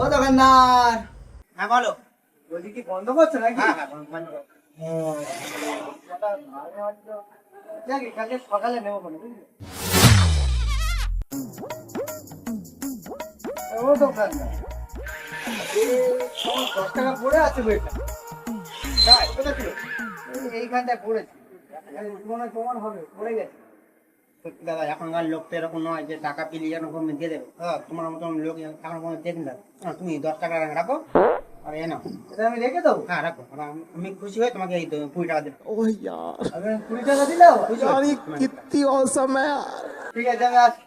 ও দোকানদার, হ্যাঁ বলো। বলছি কি বন্ধ করছো নাকি? হ্যাঁ হ্যাঁ বন্ধ করো। যাক, কালকে সকালে নেবো মনে, বুঝলি? ও দোকানদার, এই 10 টাকা পড়ে আছে বইটা। তাই কোথায় ছিল? এইখানটায় পড়েছে, মনে হয় তোমার হবে, পড়ে গেছে। সত্যি দাদা, এখনকার লোক তো এরকম নয় যে টাকা পেলে যেন দিয়ে দেবে। হ্যাঁ, তোমার মতন লোক এখন কোনো দেখুন না। তুমি 10 টাকা রাখো আর এ নাও। এটা আমি রেখে দেবো? হ্যাঁ রাখো, আর আমি খুশি হয়ে তোমাকে এই 20 টাকা দেবো। ओह यार, আমি 20 টাকা দিলাম। यार ये कितनी औसम है यार। ঠিক আছে, আমি আসছি।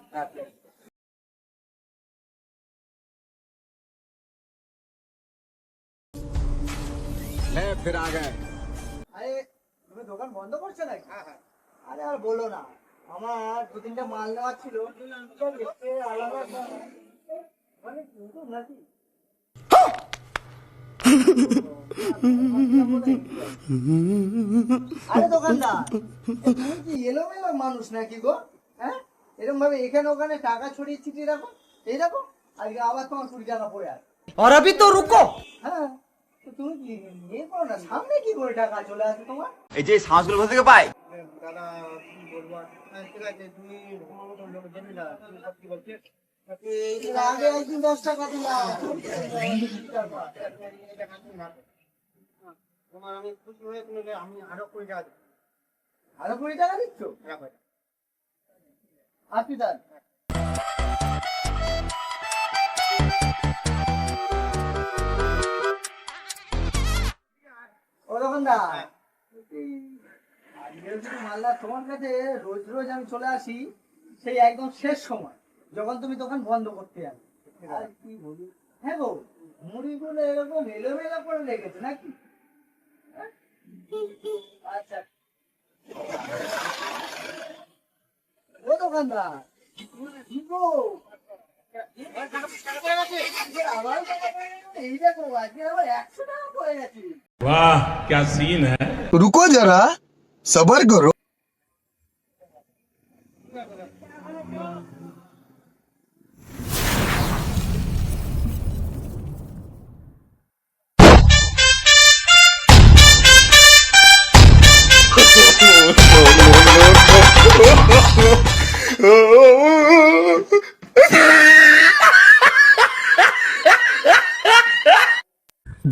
ले फिर आ गए। আরে তুমি দোকান বন্ধ করছো নাকি? হ্যাঁ হ্যাঁ। আরে আর বলো না, আমার 2-3টা মাল নেওয়ার ছিল। সব দেখতে আলাদা মানে নতুন নাকি? আরে দোকানদার, তুমি কি এলোমেলো মানুষ নাকি গো? হ্যাঁ, এরকম ভাবে এখানে ওখানে টাকা ছড়িয়ে ছিটিয়ে রাখো। এই দেখো, আজকে আবার তোমার 20 টাকা পড়ে আছে। और अभी तो रुको। হ্যাঁ, তো তুমি কি ইয়ে করো না, সামনে কি করে টাকা চলে আসে তোমার? এই যে সাহসগুলো কোথা থেকে পায়? দাদা কি বলবো আর? ঠিক আছে, তুমি তোমার মতন লোক দেখবি না, তুমি সব কি বলছিস? এর আগে একদিন 10 টাকা দিলাম। তোমার আমি খুশি হয়ে তুমি আমি আরো 20 টাকা দেবো। আরো 20 টাকা দিচ্ছ? রাখো এটা। আসি তার। ও দোকানদার, আজকে যদি মালদা তোমার কাছে রোজ রোজ আমি চলে আসি, সেই একদম শেষ সময় যখন তুমি দোকান বন্ধ করতে যাবে। আর কি বলি, হ্যাঁ গো, মুড়িগুলো এরকম এলোমেলো করে রেখেছে নাকি? হ্যাঁ? আচ্ছা, ও দোকানদার, কি গো? আবার এই দেখো, আজকে আবার 100 টাকা পড়ে গেছে। वाह क्या सीन है। रुको जरा, सबर करो।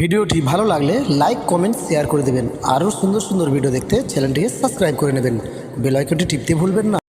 ভিডিওটি ভালো লাগলে লাইক কমেন্ট শেয়ার করে দেবেন। আরও সুন্দর সুন্দর ভিডিও দেখতে চ্যানেলটিকে সাবস্ক্রাইব করে নেবেন। বেল আইকনটি টিপতে ভুলবেন না।